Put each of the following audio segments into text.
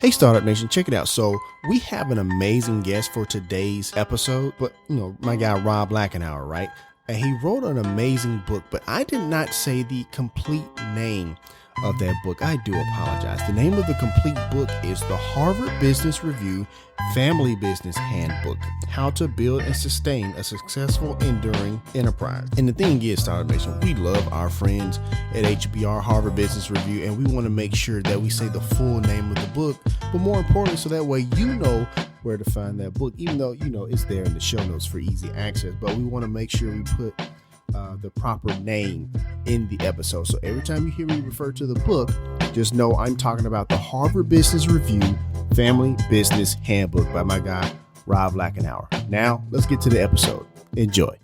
Hey, Startup Nation, check it out. So we have an amazing guest for today's episode, but my guy, Rob Lachenauer, right? And he wrote an amazing book, but I did not say the complete name of that book. I do apologize. The name of the complete book is The Harvard Business Review Family Business Handbook, How to Build and Sustain a Successful, Enduring Enterprise. And the thing is, Startup Nation, we love our friends at HBR, Harvard Business Review, and we want to make sure that we say the full name of the book, but more importantly, so that way you know where to find that book, even though, it's there in the show notes for easy access, but we want to make sure we put the proper name in the episode. So every time you hear me refer to the book, just know I'm talking about the Harvard Business Review Family Business Handbook by my guy, Rob Lachenauer. Now, let's get to the episode. Enjoy.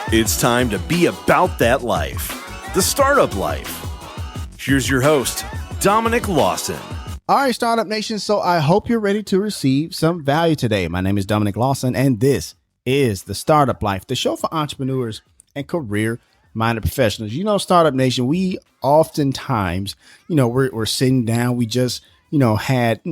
It's time to be about that life, the startup life. Here's your host, Dominic Lawson. All right, Startup Nation. So I hope you're ready to receive some value today. My name is Dominic Lawson, and this is the Startup Life, the show for entrepreneurs and career-minded professionals. Startup Nation, we oftentimes, we're sitting down. We just, had,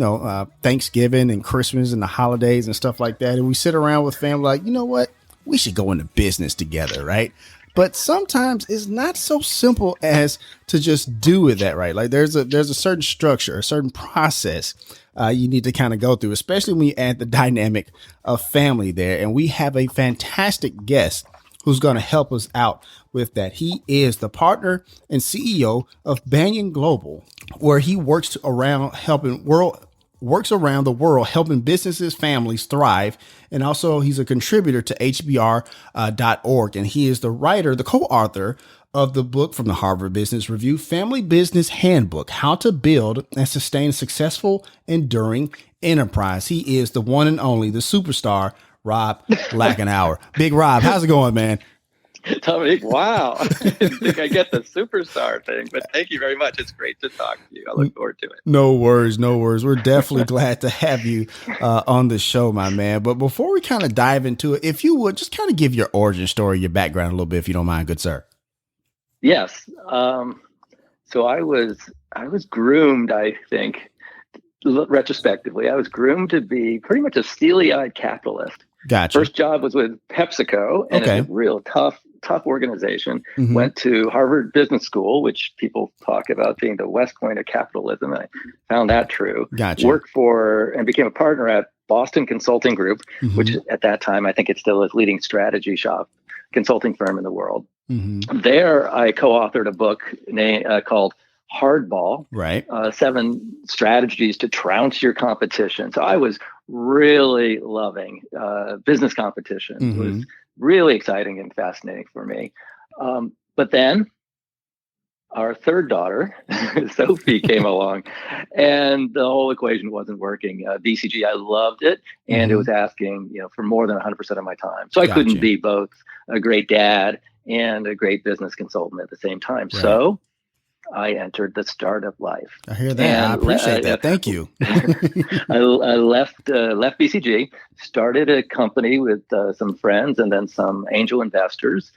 Thanksgiving and Christmas and the holidays and stuff like that. And we sit around with family like, you know what? We should go into business together, right? But sometimes it's not so simple as to just do it that right. Like there's a certain structure, a certain process you need to kind of go through, especially when you add the dynamic of family there. And we have a fantastic guest who's going to help us out with that. He is the partner and CEO of BanyanGlobal, where he works around the world helping businesses, families thrive. And also he's a contributor to HBR.org. And he is the co-author of the book from the Harvard Business Review, Family Business Handbook, How to Build and Sustain a Successful, Enduring Enterprise. He is the one and only, the superstar, Rob Lachenauer. Big Rob, how's it going, man? Dominic, wow. I didn't think I get the superstar thing, but thank you very much. It's great to talk to you. I look forward to it. No worries. We're definitely glad to have you on the show, my man. But before we kind of dive into it, if you would just kind of give your origin story, your background a little bit, if you don't mind, good sir. Yes. So I was groomed, I think, retrospectively. I was groomed to be pretty much a steely-eyed capitalist. Gotcha. First job was with PepsiCo, and okay. It's a real tough organization. Mm-hmm. Went to Harvard Business School, which people talk about being the West Point of capitalism. I found that true. Gotcha. Worked for and became a partner at Boston Consulting Group, mm-hmm. which at that time, I think it still is leading strategy shop consulting firm in the world. Mm-hmm. There, I co-authored a book called Hardball, right? 7 strategies to trounce your competition. So I was really loving business competition. Mm-hmm. It was really exciting and fascinating for me. But then our third daughter, Sophie, came along, and the whole equation wasn't working. BCG, I loved it, and mm-hmm. it was asking, for more than 100% of my time. So I Gotcha. couldn't be both a great dad and a great business consultant at the same time. Right. So I entered the startup life. I hear that. And I appreciate that. Thank you. I left BCG, started a company with some friends and then some angel investors,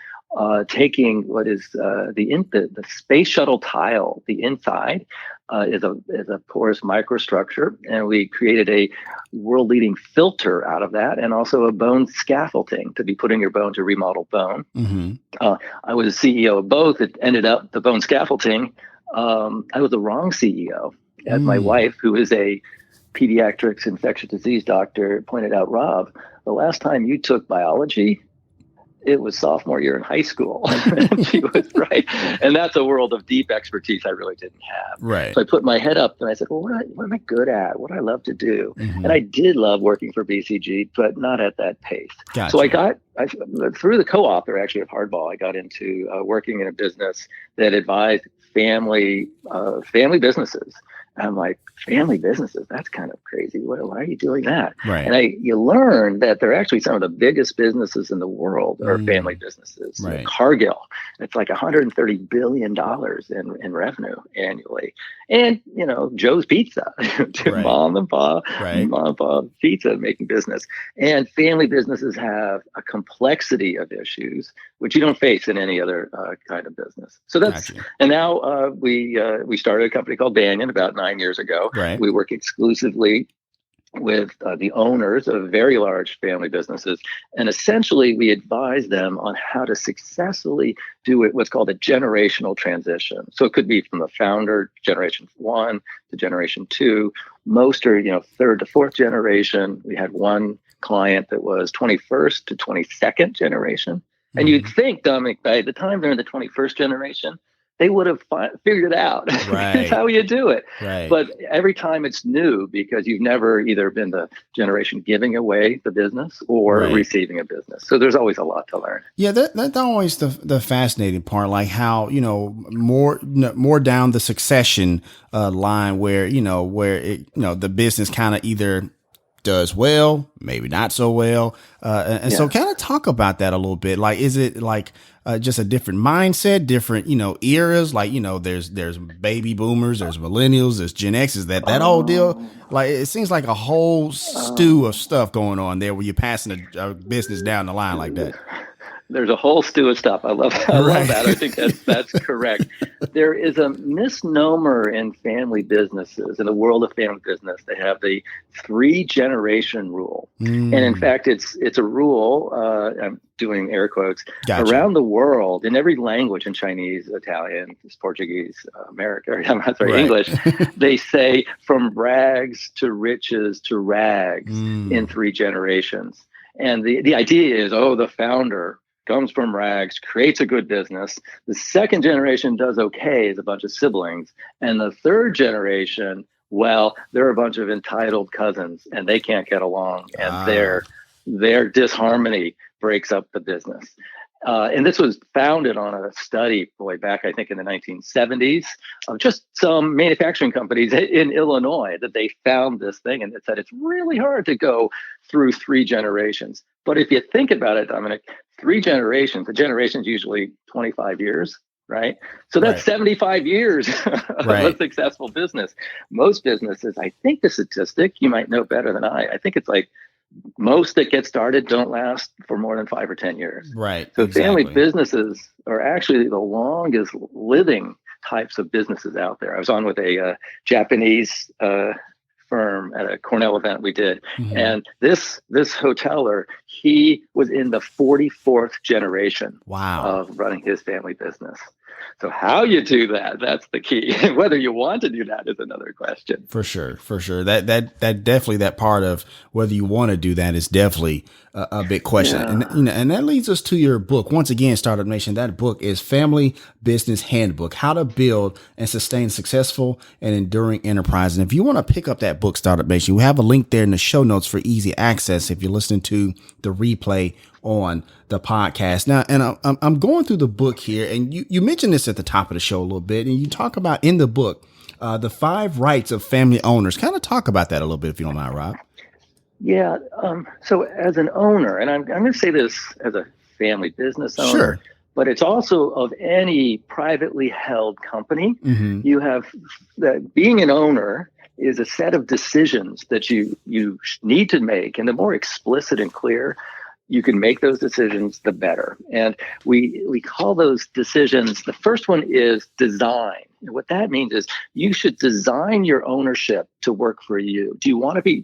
taking what is the space shuttle tile. The inside is a porous microstructure, and we created a world-leading filter out of that, and also a bone scaffolding to be put in your bone to remodel bone. Mm-hmm. I was CEO of both. It ended up the bone scaffolding. I was the wrong CEO. As my wife, who is a pediatrics infectious disease doctor, pointed out, Rob, the last time you took biology, it was sophomore year in high school. And she was right. And that's a world of deep expertise I really didn't have. Right. So I put my head up and I said, well, what am I good at? What do I love to do? Mm-hmm. And I did love working for BCG, but not at that pace. Gotcha. So I through the co-author actually of Hardball, I got into working in a business that advised family businesses. And I'm like, family businesses? That's kind of crazy. Why are you doing that? Right. And you learn that they're actually some of the biggest businesses in the world are family businesses. Right. Cargill, it's like $130 billion in revenue annually. And, Joe's Pizza, Right. mom and pop pizza making business. And family businesses have a complexity of issues which you don't face in any other kind of business. So that's, Gotcha. and now we started a company called Banyan about 9 years ago. Right. We work exclusively with the owners of very large family businesses. And essentially, we advise them on how to successfully do what's called a generational transition. So it could be from the founder, generation 1 to generation 2. Most are, third to fourth generation. We had one client that was 21st to 22nd generation. And you'd think, Dominic, by the time they're in the 21st generation, they would have figured it out. Right. That's how you do it. Right. But every time it's new because you've never either been the generation giving away the business or receiving a business. So there's always a lot to learn. Yeah, that's always the fascinating part, like how, more down the succession line where the business kind of either does well, maybe not so well. So kind of talk about that a little bit. Like, is it like just a different mindset, different, eras? Like, there's baby boomers, there's millennials, there's Gen X's, that whole deal. Like, it seems like a whole stew of stuff going on there where you're passing a business down the line like that. There's a whole stew of stuff. I love that. I think that's correct. There is a misnomer in family businesses, in the world of family business. They have the 3-generation rule. And in fact, it's a rule, I'm doing air quotes, around the world, in every language, in Chinese, Italian, Portuguese, English, they say from rags to riches to rags in 3 generations. And the idea is, the founder comes from rags, creates a good business. The second generation does okay as a bunch of siblings. And the third generation, well, they're a bunch of entitled cousins and they can't get along. And their disharmony breaks up the business. And this was founded on a study way back, I think, in the 1970s of just some manufacturing companies in Illinois that they found this thing. And it said it's really hard to go through 3 generations. But if you think about it, Dominic, 3 generations, a generation's usually 25 years, right? So that's 75 years of a successful business. Most businesses, I think the statistic, you might know better than I think it's like most that get started don't last for more than 5 or 10 years. Right. So family businesses are actually the longest living types of businesses out there. I was on with a Japanese firm at a Cornell event we did. And this hoteler, he was in the 44th generation of running his family business. So how you do that, that's the key. Whether you want to do that is another question. For sure. That definitely, that part of whether you want to do that is definitely a big question. Yeah. And that leads us to your book. Once again, Startup Nation, that book is Family Business Handbook: How to Build and Sustain Successful and Enduring Enterprise. And if you want to pick up that book, Startup Nation, we have a link there in the show notes for easy access if you're listening to the replay on the podcast. Now, and I'm going through the book here, and you mentioned this at the top of the show a little bit, and you talk about in the book the 5 rights of family owners. Kind of talk about that a little bit, if you don't mind, Rob. Yeah. So as an owner, and I'm going to say this as a family business owner, but it's also of any privately held company. You have that being an owner is a set of decisions that you need to make, and the more explicit and clear you can make those decisions, the better. And we call those decisions, the first one is design. And what that means is you should design your ownership to work for you. Do you want to be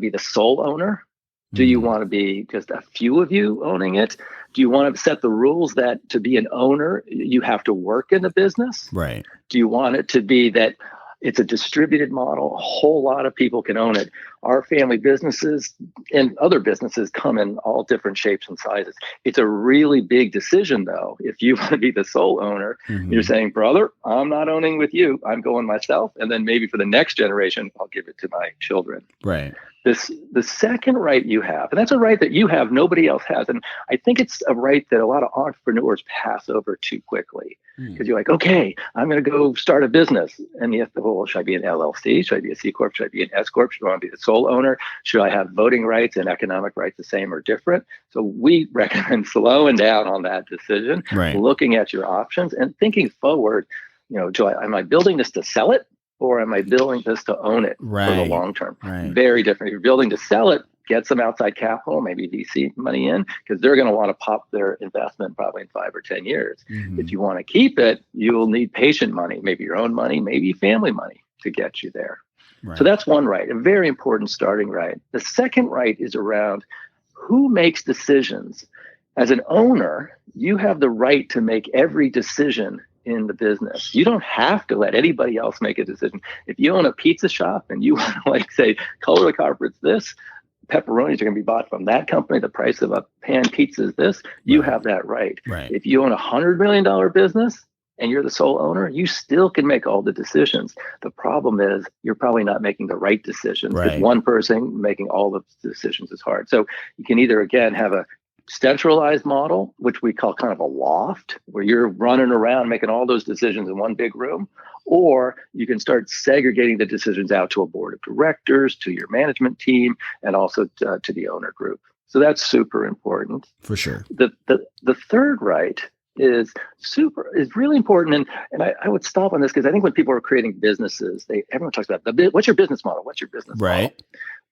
the sole owner? Do you want to be just a few of you owning it? Do you want to set the rules that to be an owner, you have to work in the business? Right. Do you want it to be that it's a distributed model? A whole lot of people can own it. Our family businesses and other businesses come in all different shapes and sizes. It's a really big decision, though. If you want to be the sole owner, you're saying, brother, I'm not owning with you. I'm going myself. And then maybe for the next generation, I'll give it to my children. Right. The second right you have, and that's a right that you have, nobody else has. And I think it's a right that a lot of entrepreneurs pass over too quickly. Because you're like, okay, I'm going to go start a business. And you have to, well, should I be an LLC? Should I be a C Corp? Should I be an S Corp? Should I want to be the sole owner? Should I have voting rights and economic rights the same or different? So we recommend slowing down on that decision, looking at your options and thinking forward, am I building this to sell it? Or am I building this to own it for the long term? Very different. If you're building to sell it, get some outside capital, maybe VC money in, because they're going to want to pop their investment probably in 5 or 10 years. If you want to keep it, you will need patient money, maybe your own money, maybe family money. to get you there. Right. So that's one right, a very important starting right. The second right is around who makes decisions. As an owner, you have the right to make every decision in the business. You don't have to let anybody else make a decision. If you own a pizza shop and you want to like say, color the carpet's this, pepperonis are going to be bought from that company, the price of a pan pizza is this, you have that right. If you own $100 million business and you're the sole owner, you still can make all the decisions. The problem is you're probably not making the right decisions. With one person making all the decisions is hard. So you can either, again, have a centralized model, which we call kind of a loft, where you're running around making all those decisions in one big room, or you can start segregating the decisions out to a board of directors, to your management team, and also to the owner group. So that's super important. For sure. The third right is really important, and I would stop on this because I think when people are creating businesses, everyone talks about what's your business model? What's your business model?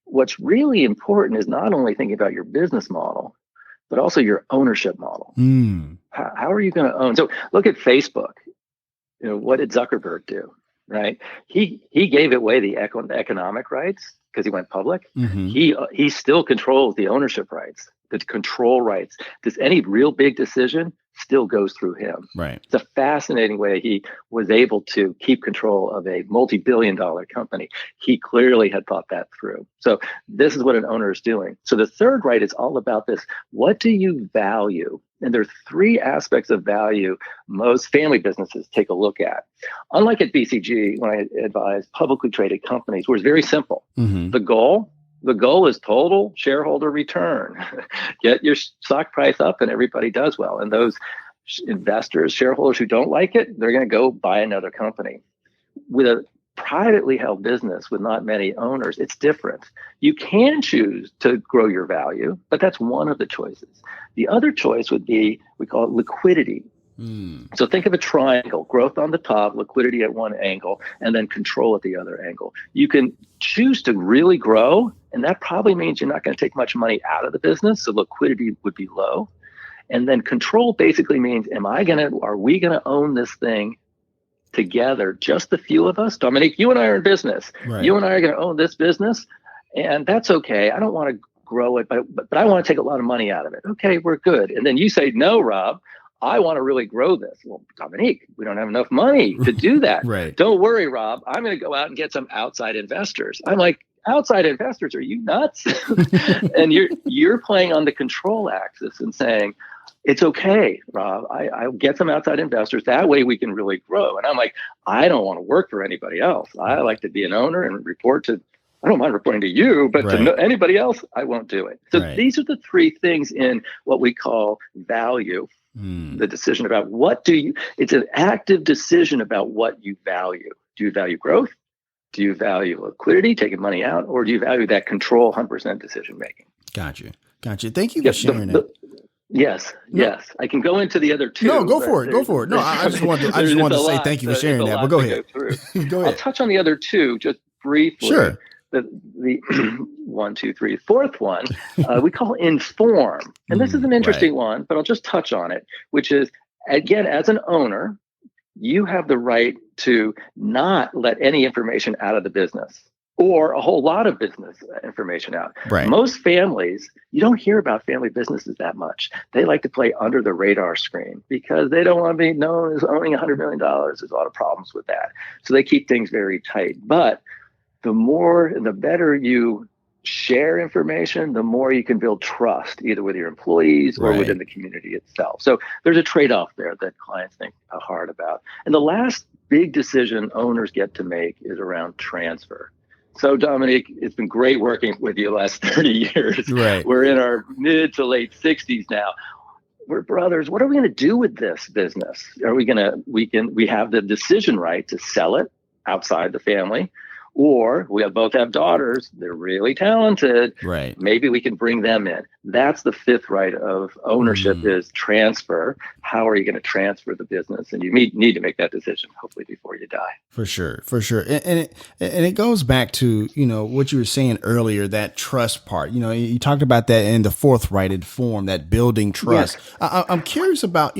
What's really important is not only thinking about your business model, but also your ownership model. How are you going to own? So look at Facebook. What did Zuckerberg do? Right? He gave away the economic rights because he went public. He still controls the ownership rights, the control rights. Does any real big decision still goes through him. It's a fascinating way he was able to keep control of a multi-billion-dollar company. He clearly had thought that through. So this is what an owner is doing. So the third right is all about this. What do you value? And there are three aspects of value most family businesses take a look at. Unlike at BCG, when I advise publicly traded companies, where it's very simple. The goal is total shareholder return. Get your stock price up and everybody does well. And those investors, shareholders who don't like it, they're going to go buy another company. With a privately held business with not many owners, it's different. You can choose to grow your value, but that's one of the choices. The other choice would be, we call it liquidity. So think of a triangle, growth on the top, liquidity at one angle, and then control at the other angle. You can choose to really grow, and that probably means you're not going to take much money out of the business, so liquidity would be low. And then control basically means, are we going to own this thing together, just the few of us? Dominique, you and I are in business. You and I are going to own this business, and that's okay. I don't want to grow it, but I want to take a lot of money out of it. Okay, we're good. And then you say, no, Rob, I want to really grow this. Well, Dominique, we don't have enough money to do that. Don't worry, Rob. I'm going to go out and get some outside investors. I'm like, outside investors, are you nuts? And you're playing on the control axis and saying, it's okay, Rob. I'll get some outside investors. That way we can really grow. And I'm like, I don't want to work for anybody else. I like to be an owner and I don't mind reporting to you, but to anybody else, I won't do it. So these are the three things in what we call value. The decision about it's an active decision about what you value. Do you value growth? Do you value liquidity, taking money out? Or do you value that control 100% decision making? Gotcha. Thank you for sharing that. Yes. I can go into the other two. No, go for it. No, I just wanted to say thank you for sharing that, but go ahead. Go ahead. I'll touch on the other two just briefly. Sure. The 1, 2, 3, fourth one, we call inform. And this is an interesting one, but I'll just touch on it, which is, again, as an owner, you have the right to not let any information out of the business or a whole lot of business information out. Most families, you don't hear about family businesses that much. They like to play under the radar screen because they don't want to be known as owning $100 million. There's a lot of problems with that. So they keep things very tight. But the more and the better you share information, the more you can build trust, either with your employees or within the community itself. So there's a trade-off there that clients think hard about. And the last big decision owners get to make is around transfer. So Dominique, it's been great working with you the last 30 years. We're in our mid to late 60s now. We're brothers. What are we going to do with this business? Are we we have the decision right to sell it outside the family, or we both have daughters. They're really talented. Maybe we can bring them in. That's the fifth right of ownership is transfer. How are you going to transfer the business? And you need to make that decision, hopefully, before you die. For sure. And it goes back to, what you were saying earlier, that trust part. You talked about that in the fourth right, inform, that building trust. I'm curious about,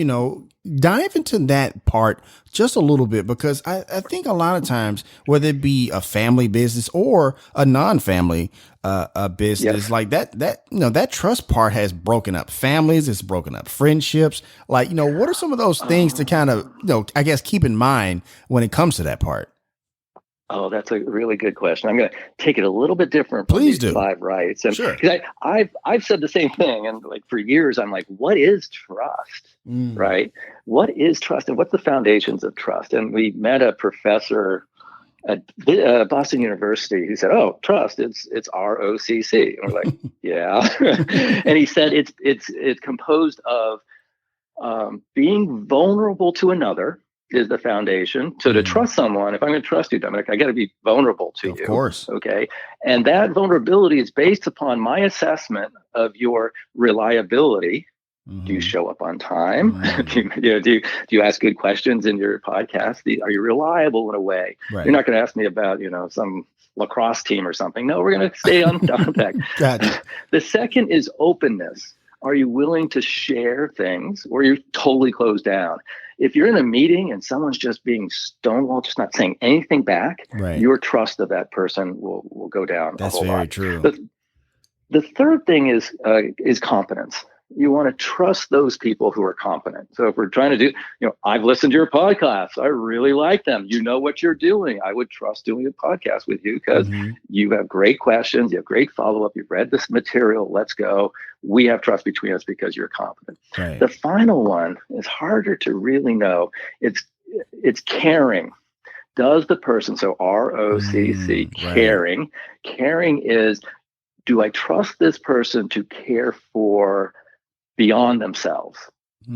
dive into that part just a little bit, because I think a lot of times, whether it be a family business or a non-family a business, Yes. like that trust part has broken up families, it's broken up friendships. Like, what are some of those things to kind of, I guess, keep in mind when it comes to that part? Oh, that's a really good question. I'm going to take it a little bit different from Please these do. 5 rights. And Sure. because I've said the same thing. And like for years, I'm like, what is trust? Right? What is trust? And what's the foundations of trust? And we met a professor at Boston University who said, "Oh, trust, it's ROCC." And we're like, "Yeah." And he said it's composed of being vulnerable to another is the foundation. So to trust someone, if I'm going to trust you, Dominic, I got to be vulnerable to you. Of course. Okay. And that vulnerability is based upon my assessment of your reliability. Do you show up on time? Do you ask good questions in your podcast? Are you reliable in a way? Right. You're not going to ask me about, some lacrosse team or something. No, we're going to stay on contact. Gotcha. The second is openness. Are you willing to share things, or are you totally closed down? If you're in a meeting and someone's just being stonewall, just not saying anything back, Right. your trust of that person will go down. That's a whole very lot. true. The third thing is competence. You want to trust those people who are competent. So if we're trying to do, I've listened to your podcasts. I really like them. You know what you're doing. I would trust doing a podcast with you because you have great questions. You have great follow-up. You've read this material. Let's go. We have trust between us because you're competent. Right. The final one is harder to really know. It's caring. Does the person, so ROCC, caring. Right. Caring is, do I trust this person to care for beyond themselves?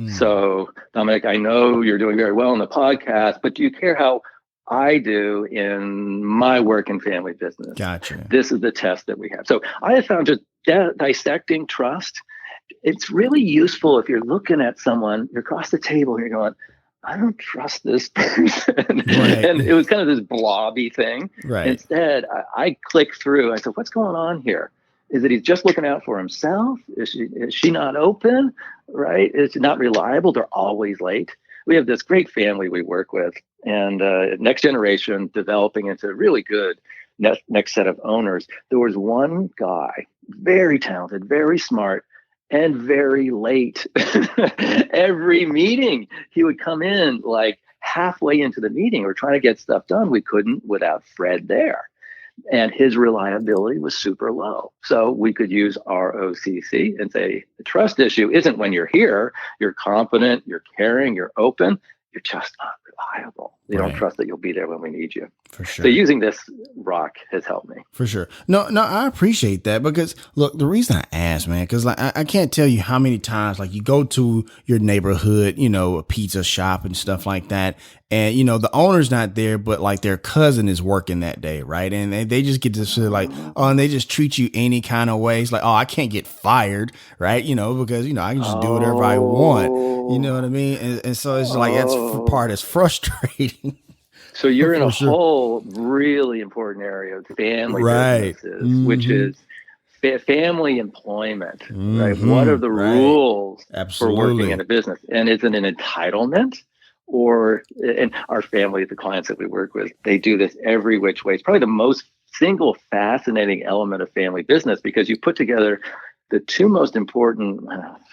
So, Dominic, I know you're doing very well in the podcast, but do you care how I do in my work and family business? Gotcha. This is the test that we have. So I have found just dissecting trust, it's really useful if you're looking at someone, you're across the table and you're going, I don't trust this person. Right. And it was kind of this blobby thing. Right. Instead, I click through. I said, what's going on here? Is it he's just looking out for himself? Is she not open? Right? Is she not reliable? They're always late. We have this great family we work with, and next generation developing into really good next set of owners. There was one guy, very talented, very smart, and very late. Every meeting, he would come in like halfway into the meeting. We're trying to get stuff done. We couldn't without Fred there. And his reliability was super low. So we could use ROCC and say, the trust issue isn't when you're here, you're confident, you're caring, you're open, you're just not reliable. We don't trust that you'll be there when we need you. For sure. So using this rock has helped me. For sure. No, I appreciate that, because look, the reason I asked, man, because like I can't tell you how many times like you go to your neighborhood, a pizza shop and stuff like that, and the owner's not there, but like their cousin is working that day, right? And they just get to say like, oh, and they just treat you any kind of way. It's like, oh, I can't get fired, right? Because I can just do whatever I want. You know what I mean? And so it's like that's part is frustrating. So you're in a whole really important area of family businesses, which is family employment, right? What are the rules for working in a business? And is it an entitlement? And our family, the clients that we work with, they do this every which way. It's probably the most single fascinating element of family business, because you put together the two most important,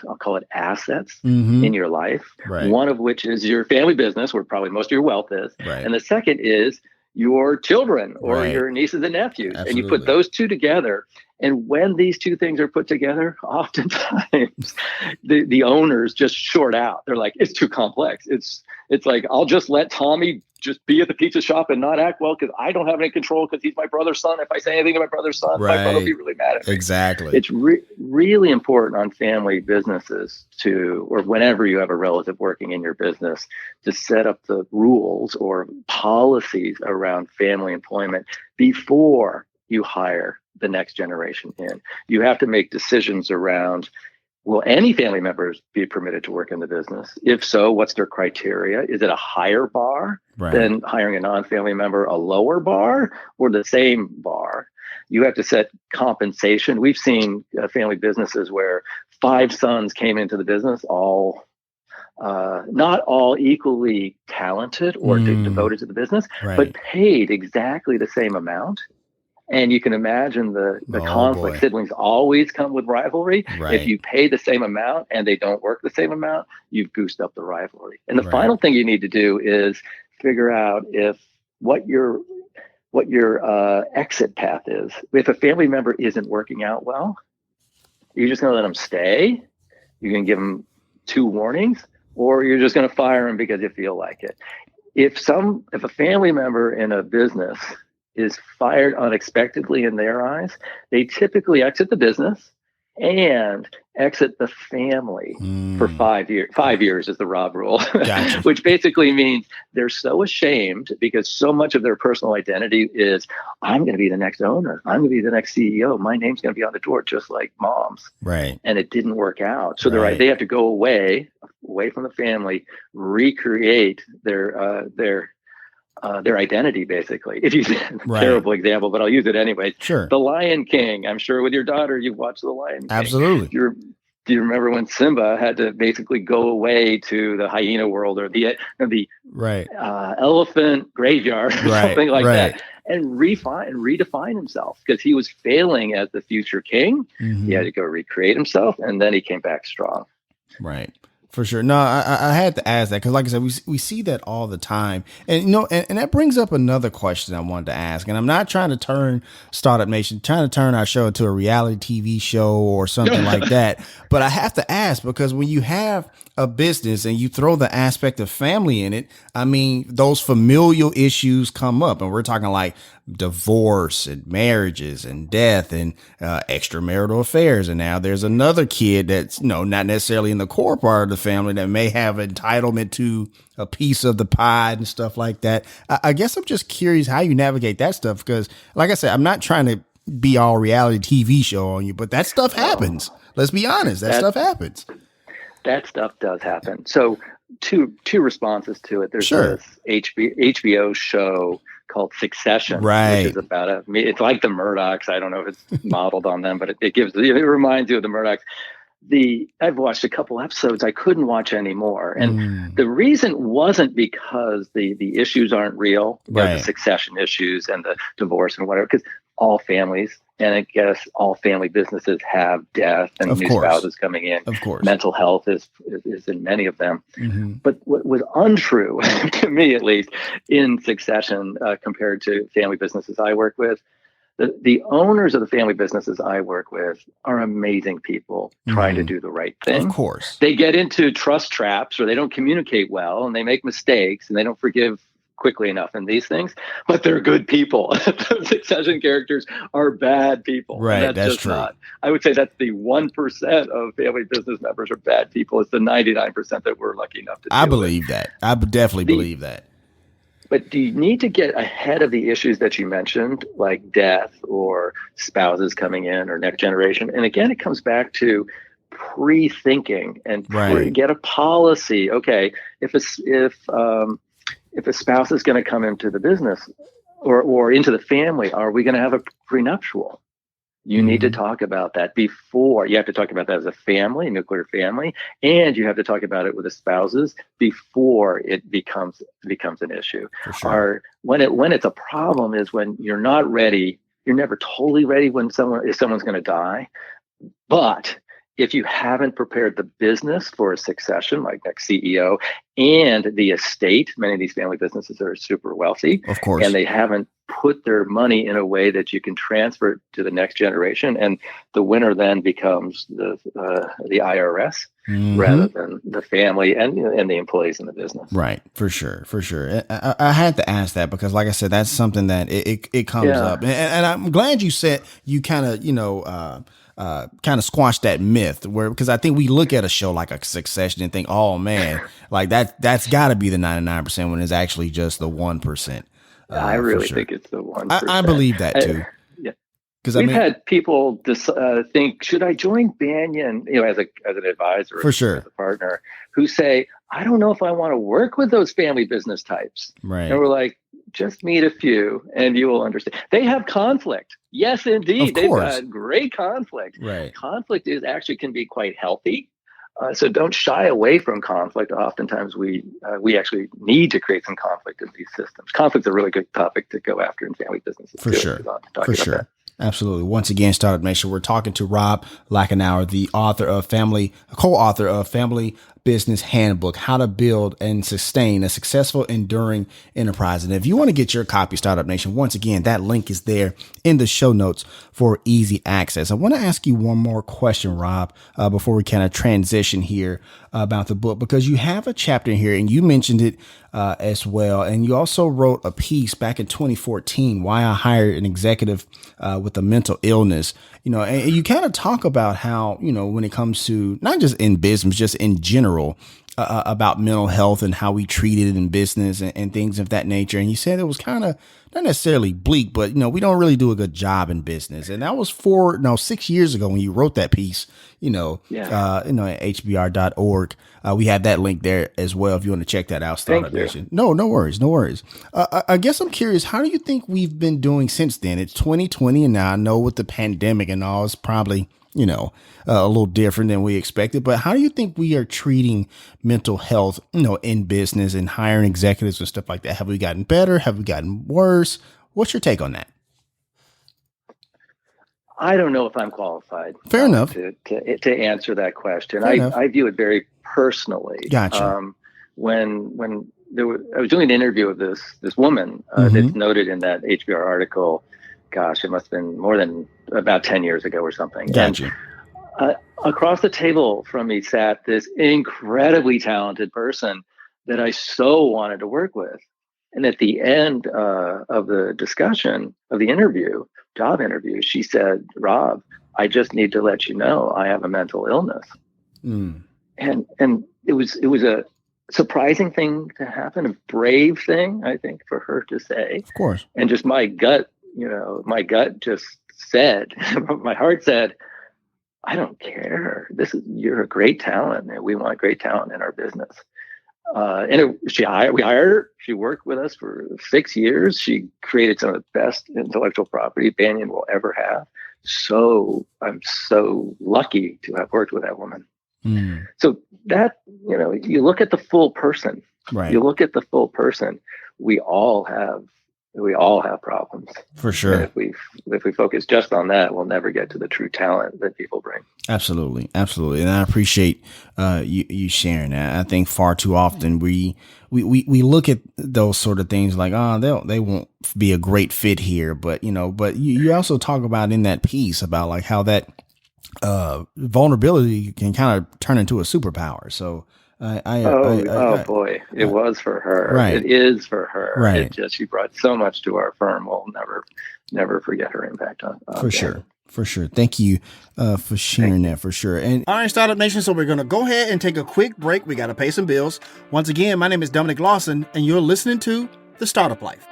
I'll call it assets in your life, one of which is your family business, where probably most of your wealth is. And the second is your children or your nieces and nephews. Absolutely. And you put those two together. And when these two things are put together, oftentimes the owners just short out. They're like, it's too complex. It's like, I'll just let Tommy just be at the pizza shop and not act well because I don't have any control because he's my brother's son. If I say anything to my brother's son, my brother will be really mad at me. Exactly. It's really important on family businesses or whenever you have a relative working in your business, to set up the rules or policies around family employment before you hire the next generation in. You have to make decisions around, will any family members be permitted to work in the business? If so, what's their criteria? Is it a higher bar than hiring a non-family member, a lower bar, or the same bar? You have to set compensation. We've seen family businesses where 5 sons came into the business, all not all equally talented or devoted to the business, but paid exactly the same amount. And you can imagine the conflict. Boy. Siblings always come with rivalry. Right. If you pay the same amount and they don't work the same amount, you've goosed up the rivalry. And the final thing you need to do is figure out if what your exit path is. If a family member isn't working out well, you're just going to let them stay. You're going to give them 2 warnings, or you're just going to fire them because you feel like it. If a family member in a business is fired unexpectedly in their eyes, they typically exit the business and exit the family for 5 years. 5 years is the Rob rule, Gotcha. Which basically means they're so ashamed because so much of their personal identity is, I'm going to be the next owner. I'm going to be the next CEO. My name's going to be on the door, just like mom's. Right. And it didn't work out. So they have to go away from the family, recreate their identity, basically. If you terrible example, but I'll use it anyway. Sure. The Lion King. I'm sure with your daughter, you've watched The Lion King. Absolutely. Do you remember when Simba had to basically go away to the hyena world or the elephant graveyard or something like that, and redefine himself because he was failing as the future king? He had to go recreate himself, and then he came back strong. Right. For sure. No, I had to ask that because, like I said, we see that all the time, and and that brings up another question I wanted to ask. And I'm not trying to turn Startup Nation, trying to turn our show into a reality TV show or something like that. But I have to ask because when you have a business and you throw the aspect of family in it, I mean, those familial issues come up, and we're talking like divorce and marriages and death and extramarital affairs. And now there's another kid that's not necessarily in the core part of the family that may have entitlement to a piece of the pie and stuff like that. I guess I'm just curious how you navigate that stuff because, like I said, I'm not trying to be all reality TV show on you, but that stuff happens. Let's be honest. That stuff happens. That stuff does happen. So two responses to it. There's this HBO show called Succession, which is about it's like the Murdochs. I don't know if it's modeled on them, but it reminds you of the Murdochs. I've watched a couple episodes. I couldn't watch anymore. And the reason wasn't because the issues aren't real, the succession issues and the divorce and whatever, because all families, and I guess all family businesses have death and new spouses coming in. Of course. Mental health is in many of them. But what was untrue, to me at least, in Succession compared to family businesses I work with, the owners of the family businesses I work with are amazing people trying to do the right thing. Of course. They get into trust traps or they don't communicate well and they make mistakes and they don't forgive quickly enough in these things, but they're good people. The Succession characters are bad people. Right, that's true. I would say that's the 1% of family business members are bad people. It's the 99% that we're lucky enough to I believe that. I definitely believe that. But do you need to get ahead of the issues that you mentioned, like death or spouses coming in or next generation? And again, it comes back to pre-thinking and get a policy. Okay, if a spouse is going to come into the business or into the family, are we going to have a prenuptial? You need to talk about that before. You have to talk about that as a family, nuclear family, and you have to talk about it with the spouses before it becomes an issue. For sure. Or when it's a problem is when you're not ready. You're never totally ready if someone's going to die, but if you haven't prepared the business for a succession, like next CEO, and the estate, many of these family businesses are super wealthy, of course, and they haven't put their money in a way that you can transfer it to the next generation, and the winner then becomes the IRS rather than the family and the employees in the business. Right, for sure. I had to ask that because, like I said, that's something that it comes up, and I'm glad you said you kind of squash that myth because I think we look at a show like a Succession and think, oh man, like that's got to be the 99% when it's actually just the 1%. I really think it's the 1%. I believe that too. Because we've had people think, should I join Banyan? As an advisor, for sure, as a partner, who say, I don't know if I want to work with those family business types. Right. And we're like, just meet a few, and you will understand. They have conflict. Yes, indeed, they've got great conflict. Right. Conflict can be quite healthy. So don't shy away from conflict. Oftentimes we actually need to create some conflict in these systems. Conflict's a really good topic to go after in family businesses. For sure. For sure. That. Absolutely. Once again, Startup Nation, we're talking to Rob Lachenauer, the co-author of Family Business Handbook, How to Build and Sustain a Successful, Enduring Enterprise. And if you want to get your copy, Startup Nation, once again, that link is there in the show notes for easy access. I want to ask you one more question, Rob, before we kind of transition here about the book, because you have a chapter here and you mentioned it as well. And you also wrote a piece back in 2014, Why I Hired an Executive with a Mental Illness. And you kind of talk about how, when it comes to not just in business, just in general, about mental health and how we treat it in business and things of that nature. And you said it was kind of not necessarily bleak, but, we don't really do a good job in business. And that was 6 years ago when you wrote that piece, at hbr.org. We have that link there as well if you want to check that out. Startup Nation. No worries. I guess I'm curious, how do you think we've been doing since then? It's 2020, and now I know with the pandemic and all, it's probably, a little different than we expected. But how do you think we are treating mental health, in business and hiring executives and stuff like that? Have we gotten better? Have we gotten worse? What's your take on that? I don't know if I'm qualified. Fair enough. To answer that question. I view it very personally. Gotcha. When I was doing an interview with this woman that's noted in that HBR article. Gosh, it must have been more than about 10 years ago or something. Gotcha. And across the table from me sat this incredibly talented person that I so wanted to work with. And at the end of the discussion of the job interview, she said, "Rob, I just need to let you know I have a mental illness." And it was a surprising thing to happen, a brave thing, I think, for her to say. Of course. And just my gut just said, my heart said, I don't care. You're a great talent, and we want great talent in our business. We hired her. She worked with us for 6 years. She created some of the best intellectual property Banyan will ever have. So I'm so lucky to have worked with that woman. So that, you look at the full person. Right. You look at the full person. We all have problems. For sure. And if we focus just on that, we'll never get to the true talent that people bring. Absolutely. And I appreciate you sharing that. I think far too often we look at those sort of things like, they won't be a great fit here. But you also talk about in that piece about like how that vulnerability can kind of turn into a superpower. So boy, it was for her. Right. It is for her. Right. She brought so much to our firm. We'll never forget her impact on for sure. For sure. Thank you for sharing that for sure. And all right, Startup Nation. So we're going to go ahead and take a quick break. We got to pay some bills. Once again, my name is Dominic Lawson, and you're listening to The Startup Life.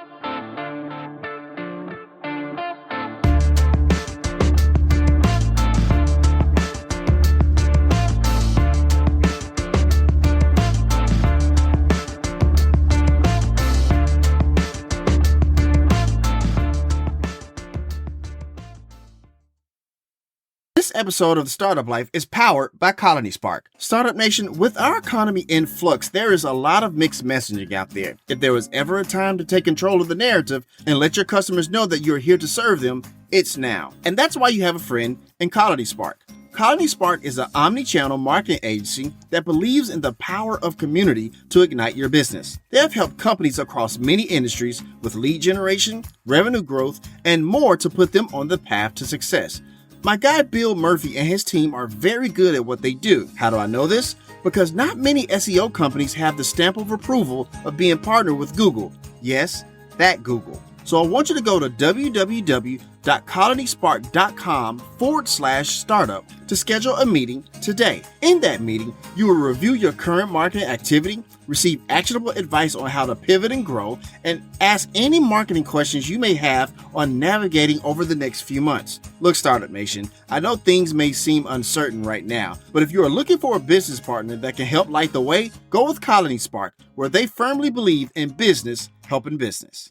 This episode of The Startup Life is powered by Colony Spark. Startup Nation, with our economy in flux, there is a lot of mixed messaging out there. If there was ever a time to take control of the narrative and let your customers know that you're here to serve them, it's now. And that's why you have a friend in Colony Spark. Colony Spark is an omni-channel marketing agency that believes in the power of community to ignite your business. They have helped companies across many industries with lead generation, revenue growth, and more to put them on the path to success. My guy Bill Murphy and his team are very good at what they do. How do I know this? Because not many SEO companies have the stamp of approval of being partnered with Google. Yes, that Google. So I want you to go to www.colonyspark.com/startup to schedule a meeting today. In that meeting, you will review your current marketing activity, receive actionable advice on how to pivot and grow, and ask any marketing questions you may have on navigating over the next few months. Look, Startup Nation, I know things may seem uncertain right now, but if you are looking for a business partner that can help light the way, go with Colony Spark, where they firmly believe in business helping business.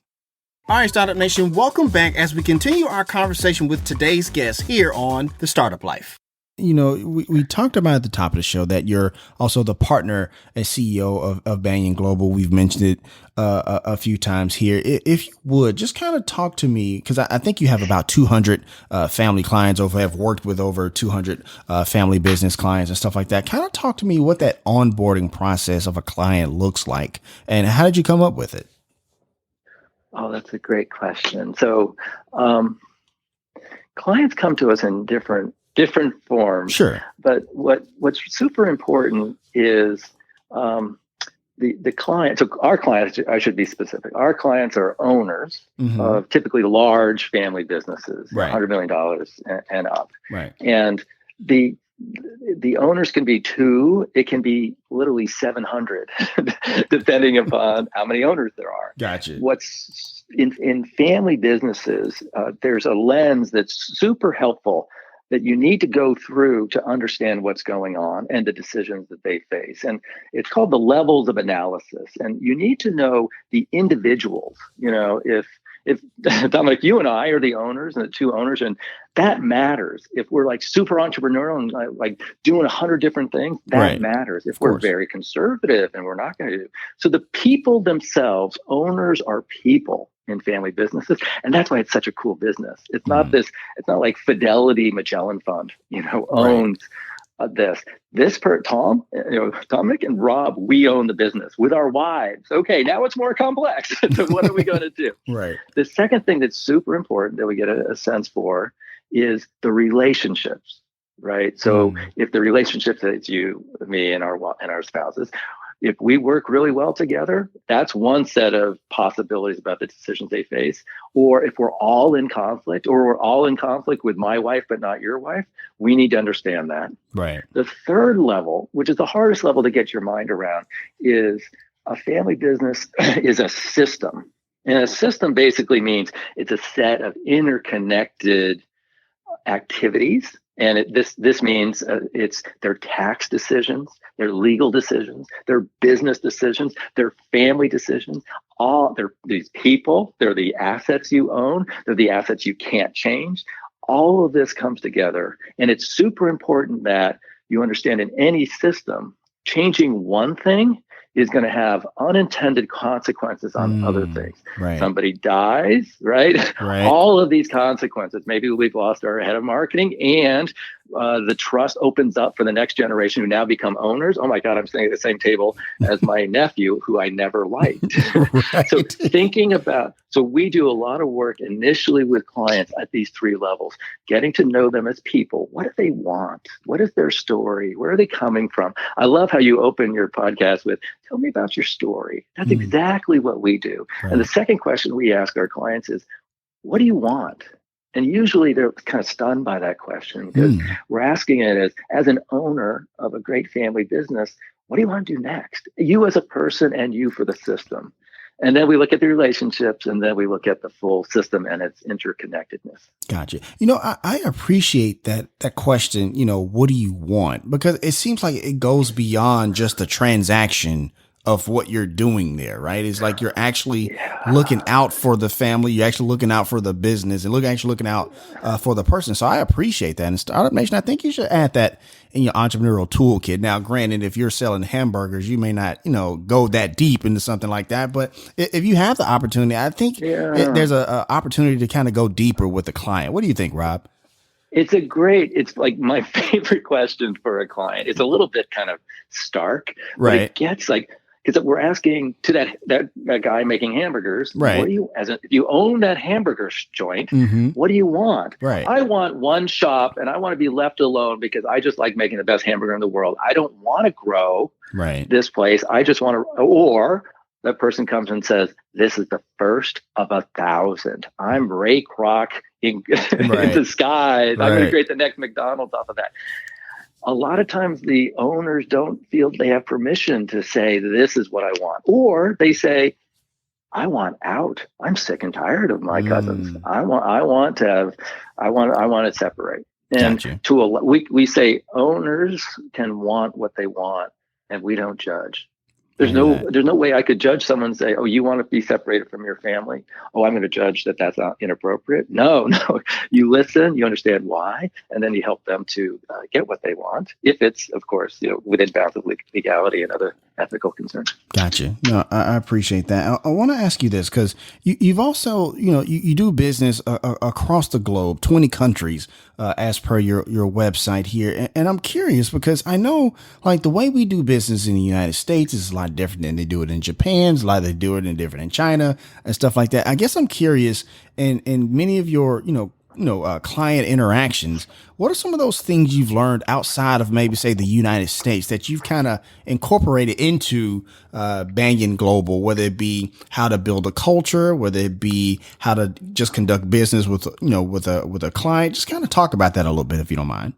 All right, Startup Nation, welcome back as we continue our conversation with today's guest here on The Startup Life. we talked about at the top of the show that you're also the partner and CEO of BanyanGlobal. We've mentioned it a few times here. If you would just kind of talk to me, because I think you have about 200 family clients have worked with over 200 family business clients and stuff like that. Kind of talk to me what that onboarding process of a client looks like and how did you come up with it? Oh, that's a great question. So clients come to us in different forms. Sure. But what's super important is the client. So our clients, I should be specific. Our clients are owners of typically large family businesses, right. $100 million and up. Right. And the owners can be two. It can be literally 700, depending upon how many owners there are. Gotcha. What's in family businesses, there's a lens that's super helpful that you need to go through to understand what's going on and the decisions that they face. And it's called the levels of analysis. And you need to know the individuals. If Dominic, you and I are the owners and the two owners, and that matters. If we're like super entrepreneurial and like doing 100 different things, that right. matters. If we're very conservative and we're not going to do. So the people themselves, owners are people in family businesses. And that's why it's such a cool business. It's not it's not like Fidelity Magellan Fund, owns Tom, Dominic and Rob, we own the business with our wives. Okay, now it's more complex. So what are we going to do? Right. The second thing that's super important that we get a sense for is the relationships, right? So if the relationships that it's you, me, and our spouses, if we work really well together, that's one set of possibilities about the decisions they face. Or if we're all in conflict, or we're all in conflict with my wife, but not your wife, we need to understand that. Right. The third level, which is the hardest level to get your mind around, is a family business is a system. And a system basically means it's a set of interconnected activities. And this means it's their tax decisions, their legal decisions, their business decisions, their family decisions. They're these people, they're the assets you own, they're the assets you can't change. All of this comes together. And it's super important that you understand in any system, changing one thing is going to have unintended consequences on other things. Right. Somebody dies, right? All of these consequences. Maybe we've lost our head of marketing and the trust opens up for the next generation who now become owners. Oh my God, I'm sitting at the same table as my nephew who I never liked. Right. So we do a lot of work initially with clients at these three levels, getting to know them as people. What do they want? What is their story? Where are they coming from? I love how you open your podcast with, tell me about your story. That's exactly what we do. Right. And the second question we ask our clients is, what do you want? And usually they're kind of stunned by that question because we're asking it as an owner of a great family business, what do you want to do next? You as a person and you for the system. And then we look at the relationships and then we look at the full system and its interconnectedness. Gotcha. I appreciate that question, what do you want? Because it seems like it goes beyond just the transaction of what you're doing there, right? It's like you're actually looking out for the family. You're actually looking out for the business and actually looking out for the person. So I appreciate that. And Startup Nation, I think you should add that in your entrepreneurial toolkit. Now, granted, if you're selling hamburgers, you may not, go that deep into something like that. But if you have the opportunity, I think there's a opportunity to kind of go deeper with the client. What do you think, Rob? It's like my favorite question for a client. It's a little bit kind of stark, but it gets because we're asking to that guy making hamburgers, right? What do you, if you own that hamburger joint, what do you want? Right. I want one shop, and I want to be left alone because I just like making the best hamburger in the world. I don't want to grow this place. I just want to. Or that person comes and says, "This is the first of 1,000. I'm Ray Kroc in disguise. I'm going to create the next McDonald's off of that." A lot of times the owners don't feel they have permission to say, this is what I want. Or they say, I want out. I'm sick and tired of my cousins. I want to separate. And we say owners can want what they want and we don't judge. There's no way I could judge someone and say, oh, you want to be separated from your family. Oh, I'm going to judge that that's not inappropriate. No, no. You listen, you understand why, and then you help them to get what they want. If it's, of course, within bounds of legality and other ethical concerns. Gotcha. No, I appreciate that. I want to ask you this because you've also, you do business across the globe, 20 countries, as per your website here. And I'm curious because I know like the way we do business in the United States is a lot different than they do it in Japan. It's a lot they do it in different in China and stuff like that. I guess I'm curious in many of your, client interactions, what are some of those things you've learned outside of maybe say the United States that you've kind of incorporated into BanyanGlobal, whether it be how to build a culture, whether it be how to just conduct business with a client? Just kind of talk about that a little bit, if you don't mind.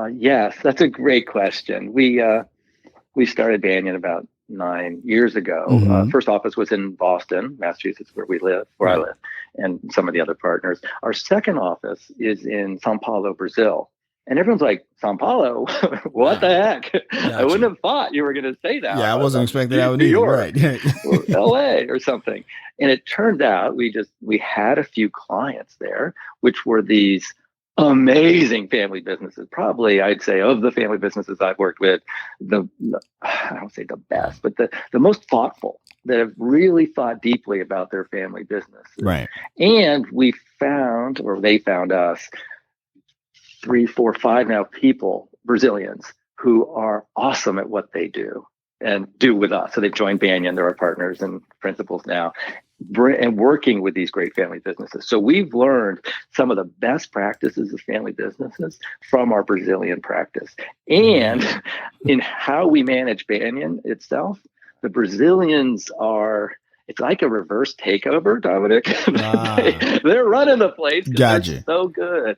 Yes, that's a great question. We started Banyan about 9 years ago. Mm-hmm. First office was in Boston, Massachusetts, where I live, and some of the other partners. Our second office is in Sao Paulo, Brazil. And everyone's like, Sao Paulo? What the heck? Gotcha. I wouldn't have thought you were going to say that. Yeah, I wasn't expecting that. New York, right? Or LA or something. And it turned out we had a few clients there, which were these amazing family businesses. Probably, I'd say, of the family businesses I've worked with, I don't say the best, but the most thoughtful, that have really thought deeply about their family business. Right. And we found, or they found us, 3, 4, 5 now people, Brazilians, who are awesome at what they do and do with us. So they've joined Banyan. They're our partners and principals now, and working with these great family businesses. So we've learned some of the best practices of family businesses from our Brazilian practice. And in how we manage Banyan itself, the Brazilians it's like a reverse takeover, Dominic. They're running the place. Gotcha. They're so good.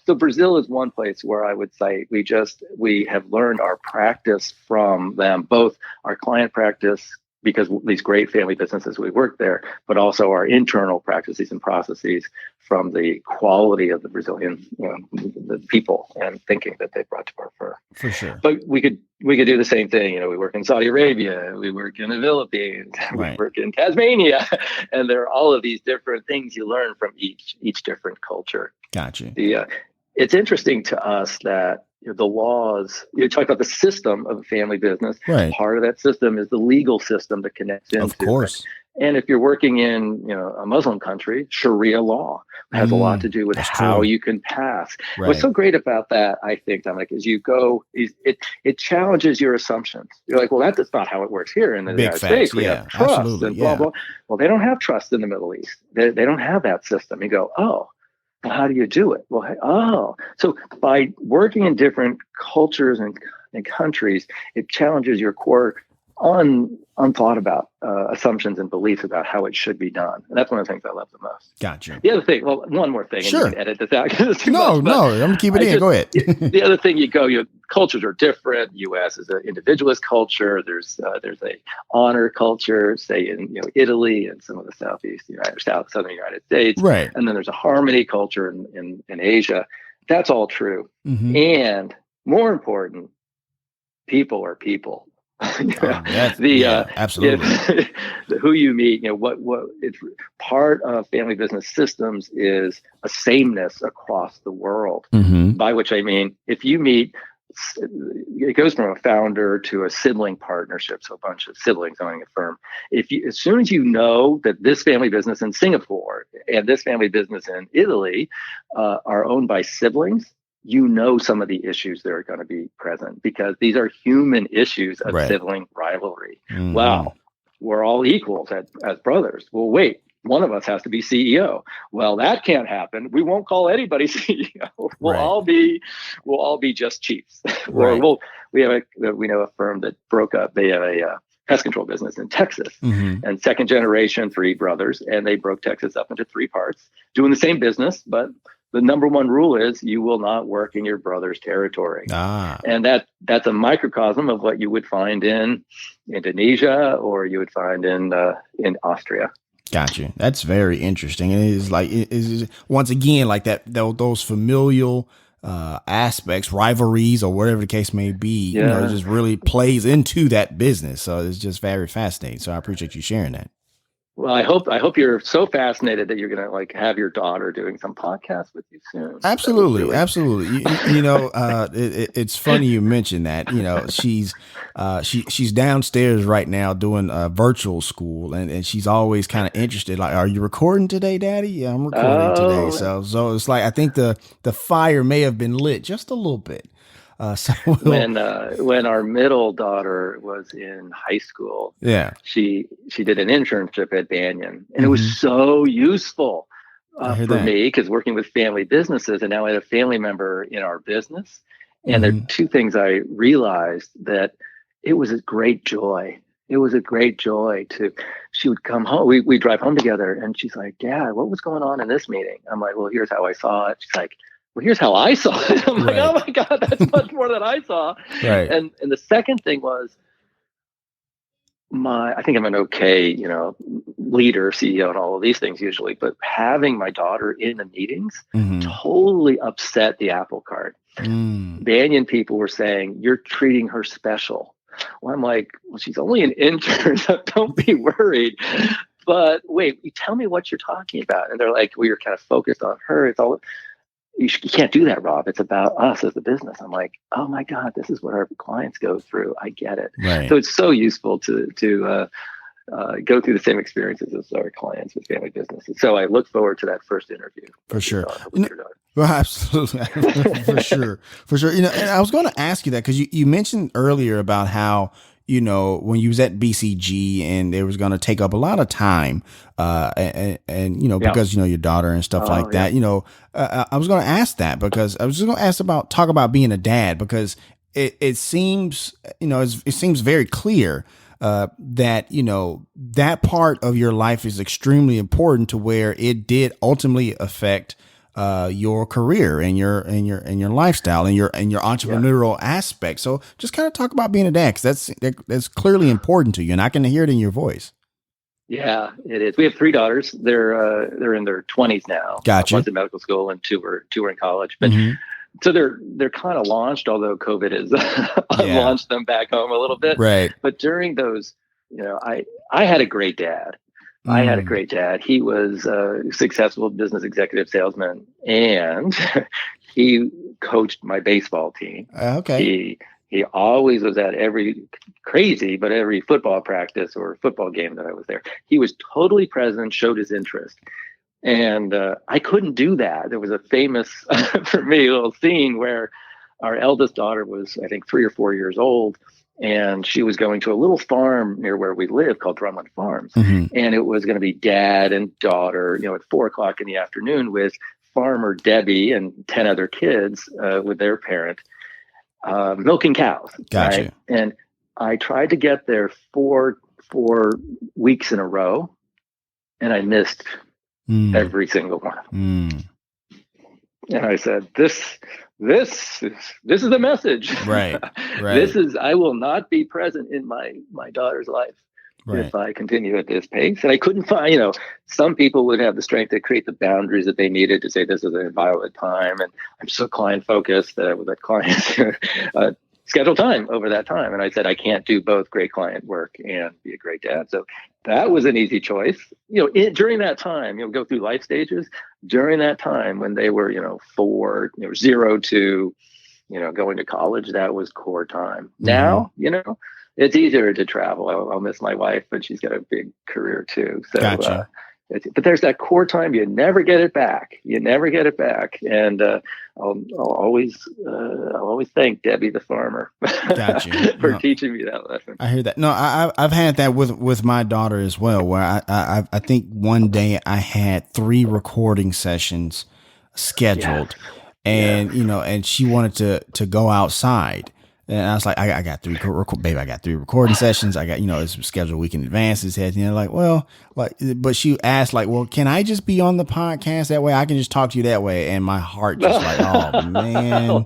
So Brazil is one place where I would say we have learned our practice from them, both our client practice, because these great family businesses we work there, but also our internal practices and processes from the quality of the Brazilian the people and thinking that they brought to our firm. For sure. But we could do the same thing. We work in Saudi Arabia, we work in the Philippines, right. We work in Tasmania, and there are all of these different things you learn from each different culture. Gotcha. It's interesting to us that the laws, you talk about the system of a family business. Right. Part of that system is the legal system that connects into Of course. it. And if you're working in a Muslim country, Sharia law has a lot to do with how you can pass. Right. What's so great about that, I think, Dominic, is it challenges your assumptions. You're like, well, that's not how it works here in the United States. We have trust and blah, blah. Well, they don't have trust in the Middle East. They don't have that system. You go, oh. How do you do it? Well, so by working in different cultures and countries, it challenges your core unthought about assumptions and beliefs about how it should be done. And that's one of the things I love the most. Gotcha. The other thing, one more thing, sure. And you can edit this out. No, I'm going to keep it in. Go ahead. The other thing, your cultures are different. U.S. is an individualist culture. There's a honor culture, say in Italy and some of the southern United States. Right. And then there's a harmony culture in Asia. That's all true. Mm-hmm. And more important, people are people. Absolutely. Who you meet, what it's part of family business systems is a sameness across the world. Mm-hmm. By which I mean, if you meet, it goes from a founder to a sibling partnership, so a bunch of siblings owning a firm. As soon as you know that this family business in Singapore and this family business in Italy are owned by siblings, some of the issues that are going to be present because these are human issues of sibling rivalry. Mm-hmm. Wow, we're all equals as brothers. Well, wait, one of us has to be CEO. Well, that can't happen. We won't call anybody CEO. We'll all be just chiefs. Right. Or we know a firm that broke up. They have a pest control business in Texas, and second generation, 3 brothers, and they broke Texas up into 3 parts, doing the same business, but the number one rule is you will not work in your brother's territory. And that's a microcosm of what you would find in Indonesia or you would find in Austria. Gotcha. That's very interesting. And it is once again, like that, those familial aspects, rivalries, or whatever the case may be, you know, it just really plays into that business. So it's just very fascinating. So I appreciate you sharing that. Well, I hope you're so fascinated that you're going to like have your daughter doing some podcast with you soon. Absolutely. Really... Absolutely. You know, it's funny you mentioned that. You know, she's downstairs right now doing virtual school, and she's always kind of interested. Like, are you recording today, Daddy? Yeah, I'm recording today. So it's like, I think the fire may have been lit just a little bit. So when our middle daughter was in high school, she did an internship at Banyan, and it was so useful for me, because working with family businesses, and now I had a family member in our business, and there are two things I realized: that it was a great joy. It was a great joy she would come home. We drive home together, and she's like, "Dad, what was going on in this meeting?" I'm like, "Well, here's how I saw it." She's like, "Well, here's how I saw it." I'm like, "Oh my God, that's much more than I saw." Right. And the second thing was I think I'm an okay, you know, leader, CEO, and all of these things usually, but having my daughter in the meetings totally upset the apple cart. Banyan people were saying, "You're treating her special." Well, I'm like, "Well, she's only an intern, so don't be worried." But wait, you tell me what you're talking about. And they're like, "Well, you're kind of focused on her. It's all." You can't do that, Rob. It's about us as a business. I'm like, oh my God, this is what our clients go through. I get it. Right. So it's so useful to go through the same experiences as our clients with family businesses. So I look forward to that first interview. For sure. Well, absolutely. For sure. You know, and I was going to ask you that because you mentioned earlier about how, you know, when you was at BCG and it was going to take up a lot of time, and you know, because, you know, your daughter and stuff like that, you know, I was going to ask that because I was just going to ask talk about being a dad, because it seems, you know, it seems very clear, that, you know, that part of your life is extremely important to where it did ultimately affect your career and your lifestyle and your entrepreneurial aspect. So just kind of talk about being a dad, because that's clearly important to you, and I can hear it in your voice. Yeah, it is. We have 3 daughters. They're in their 20s now. Gotcha. One's in medical school and two are in college. But so they're kind of launched, although COVID has launched them back home a little bit. Right. But during those, you know, I had a great dad. I had a great dad. He was a successful business executive salesman, and he coached my baseball team. Okay. He always was at every football practice or football game that I was there. He was totally present, showed his interest. And I couldn't do that. There was a famous, for me, little scene where our eldest daughter was, I think, 3 or 4 years old. And she was going to a little farm near where we live called Drumland Farms. And it was going to be dad and daughter, you know, at 4:00 in the afternoon with farmer Debbie and 10 other kids with their parent, milking cows. Gotcha. Right? And I tried to get there 4 weeks in a row, and I missed every single one. And I said, this is the message. Right. I will not be present in my daughter's life if I continue at this pace. And I couldn't find, you know, some people would have the strength to create the boundaries that they needed to say this is an inviolate time. And I'm so client focused that I would let clients schedule time over that time. And I said, I can't do both great client work and be a great dad. So that was an easy choice. You know, during that time, you know, go through life stages. During that time when they were, you know, 0 to, you know, going to college, that was core time. Now, you know, it's easier to travel. I'll miss my wife, but she's got a big career too. So, gotcha. But there's that core time. You never get it back. And I'll always thank Debbie the farmer gotcha. for teaching me that lesson. I hear that. No, I've had that with my daughter as well, where I think one day I had 3 recording sessions scheduled, and you know, and she wanted to go outside. And I was like, I got 3, baby, I got 3 recording sessions. I got, you know, it's scheduled a week in advance. It's had, you know, like, well, like, but she asked like, well, can I just be on the podcast that way? I can just talk to you that way. And my heart just like, oh man,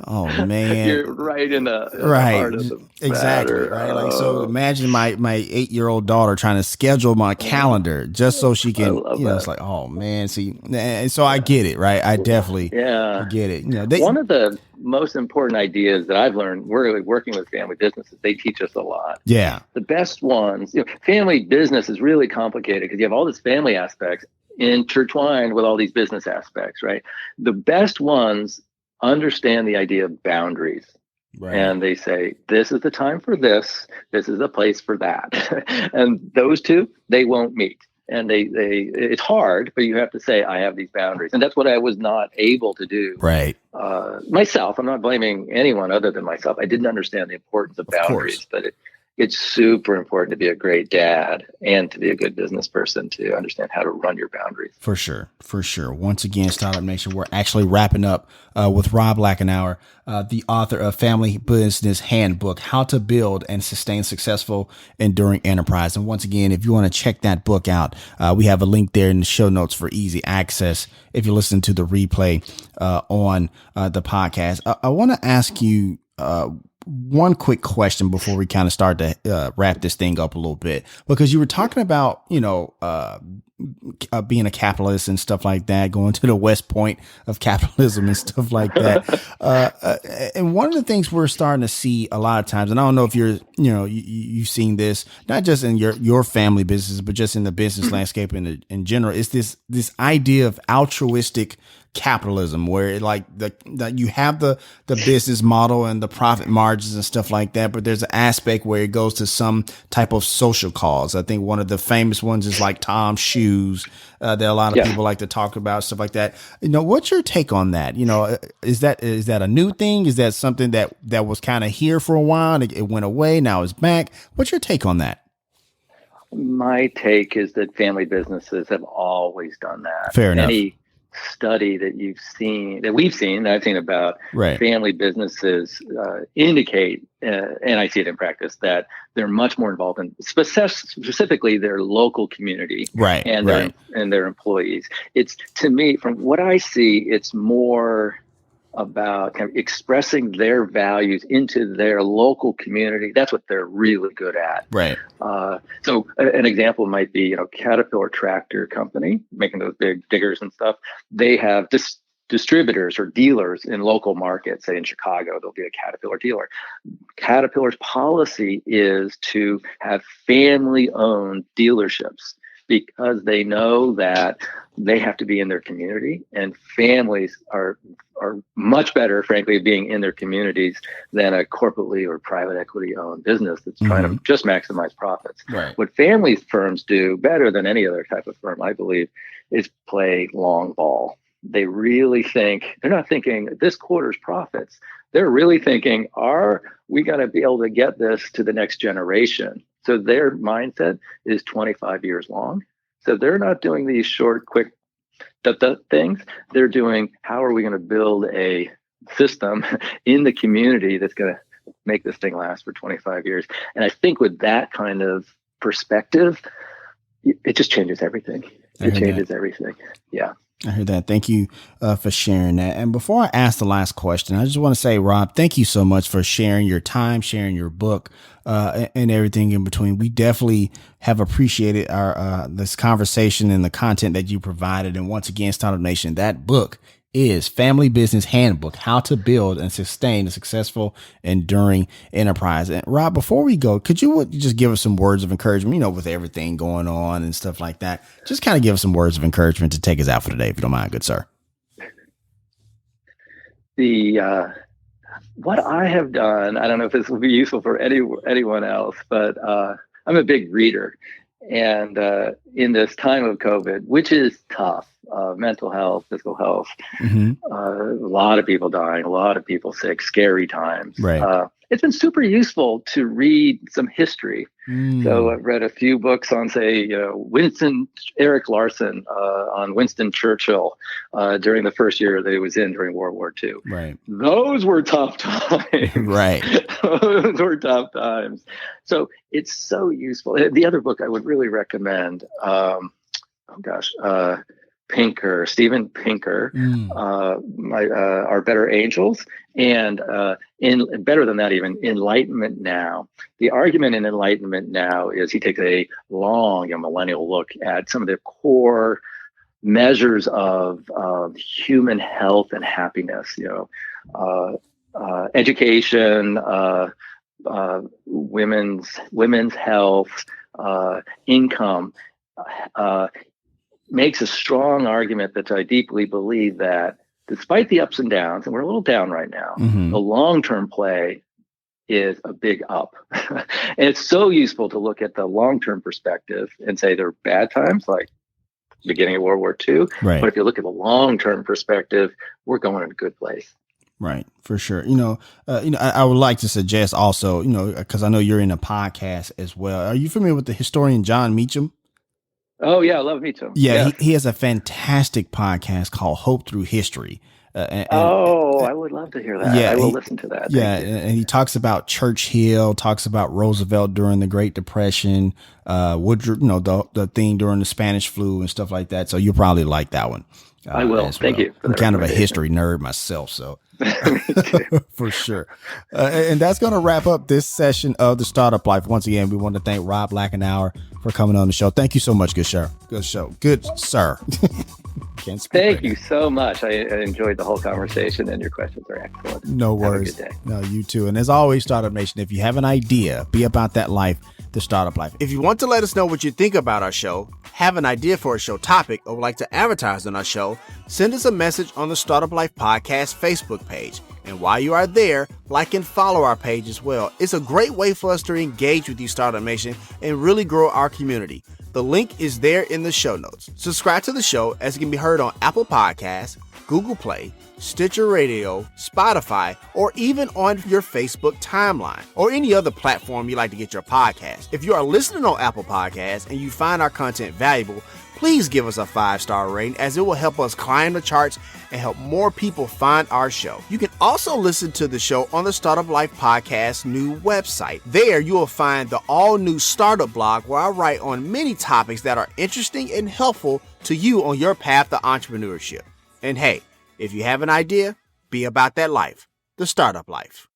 Oh man. You're right in the Right. heart of the Exactly. matter. Right. Like, so imagine my 8-year-old daughter trying to schedule my calendar just so she I can, love it's that. like, oh man, see, and so I get it. Right. I definitely Yeah. get it. One of the most important ideas that I've learned really working with family businesses, they teach us a lot. yeah. The best ones, family business is really complicated because you have all this family aspects intertwined with all these business aspects, right? The best ones understand the idea of boundaries. Right. And they say, this is the time for this. This is the place for that. And those two, they won't meet. And it's hard, but you have to say, I have these boundaries. And that's what I was not able to do. Right. Myself. I'm not blaming anyone other than myself. I didn't understand the importance of boundaries, but it's super important to be a great dad and to be a good business person to understand how to run your boundaries. For sure. For sure. Once again, Startup Nation, we're actually wrapping up with Rob Lachenauer, the author of Family Business Handbook, How to Build and Sustain Successful Enduring Enterprise. And once again, if you want to check that book out, we have a link there in the show notes for easy access if you listen to the replay on the podcast. I want to ask you one quick question before we kind of start to wrap this thing up a little bit, because you were talking about, being a capitalist and stuff like that, going to the West Point of capitalism and stuff like that. And one of the things we're starting to see a lot of times, and I don't know if you've seen this, not just in your family business, but just in the business landscape in general, is this idea of altruistic capitalism, where you have the business model and the profit margins and stuff like that, but there's an aspect where it goes to some type of social cause. I think one of the famous ones is like Tom's Shoes, that a lot of people like to talk about, stuff like that. What's your take on that? Is that a new thing? Is that something that was kind of here for a while and it went away, now it's back? What's your take on that? My take is that family businesses have always done that. Fair enough. Any study that we've seen, that I've seen about family businesses indicate, and I see it in practice, that they're much more involved in specifically their local community and their employees. It's, to me, from what I see, it's more about kind of expressing their values into their local community. That's what they're really good at. Right. So an example might be, Caterpillar Tractor Company, making those big diggers and stuff. They have distributors or dealers in local markets. Say in Chicago, there'll be a Caterpillar dealer. Caterpillar's policy is to have family-owned dealerships, because they know that they have to be in their community, and families are much better, frankly, being in their communities than a corporately or private equity owned business that's trying to just maximize profits. Right. What family firms do better than any other type of firm, I believe, is play long ball. They really think, they're not thinking this quarter's profits. They're really thinking, are we going to be able to get this to the next generation? So their mindset is 25 years long. So they're not doing these short, quick things. They're doing, how are we going to build a system in the community that's going to make this thing last for 25 years? And I think with that kind of perspective, it just changes everything. It changes everything. Yeah. I heard that. Thank you for sharing that. And before I ask the last question, I just want to say, Rob, thank you so much for sharing your time, sharing your book, and everything in between. We definitely have appreciated our this conversation and the content that you provided. And once again, Startup Nation, that book is Family Business Handbook, How to Build and Sustain a Successful Enduring Enterprise. And Rob, before we go, could you just give us some words of encouragement, with everything going on and stuff like that? Just kind of give us some words of encouragement to take us out for today, if you don't mind, good sir. What I have done, I don't know if this will be useful for anyone else, but I'm a big reader. And in this time of COVID, which is tough, mental health, physical health, a lot of people dying, a lot of people sick, scary times. Right. It's been super useful to read some history. So I've read a few books on, say, Eric Larson, on Winston Churchill during the first year that he was in during World War II. Right. Those were tough times. Right. Those were tough times. So it's so useful. The other book I would really recommend, Steven Pinker, are better angels, and in better than that, even Enlightenment Now. The argument in Enlightenment Now is he takes a long, millennial look at some of the core measures of human health and happiness. Education, women's health, income. Makes a strong argument that I deeply believe that despite the ups and downs, and we're a little down right now, the long-term play is a big up. And it's so useful to look at the long-term perspective and say there are bad times, like the beginning of World War II. Right. But if you look at the long-term perspective, we're going in a good place. Right, for sure. I would like to suggest also, because I know you're in a podcast as well. Are you familiar with the historian John Meacham? Oh, yeah, I love Meacham. Yeah, he has a fantastic podcast called Hope Through History. I would love to hear that. Yeah, I will listen to that. Yeah, and he talks about Churchill, talks about Roosevelt during the Great Depression, Woodrow, the thing during the Spanish flu and stuff like that. So you'll probably like that one. I will. Thank you. I'm kind of a history nerd myself, so for sure. And that's going to wrap up this session of the Startup Life. Once again, we want to thank Rob Lachenauer for coming on the show. Thank you so much. Good sir. Thank you so much. I enjoyed the whole conversation, and your questions are excellent. No worries. Have a good day. No, you too. And as always, Startup Nation, if you have an idea, be about that life, the Startup Life. If you want to let us know what you think about our show, have an idea for a show topic, or would like to advertise on our show, send us a message on the Startup Life Podcast Facebook page. And while you are there, like and follow our page as well. It's a great way for us to engage with you, Startup Nation, and really grow our community. The link is there in the show notes. Subscribe to the show as it can be heard on Apple Podcasts, Google Play, Stitcher Radio, Spotify, or even on your Facebook timeline or any other platform you like to get your podcast. If you are listening on Apple Podcasts and you find our content valuable, please give us a 5-star rating, as it will help us climb the charts and help more people find our show. You can also listen to the show on the Startup Life Podcast new website. There you will find the all-new Startup blog, where I write on many topics that are interesting and helpful to you on your path to entrepreneurship. And hey, if you have an idea, be about that life, the Startup Life.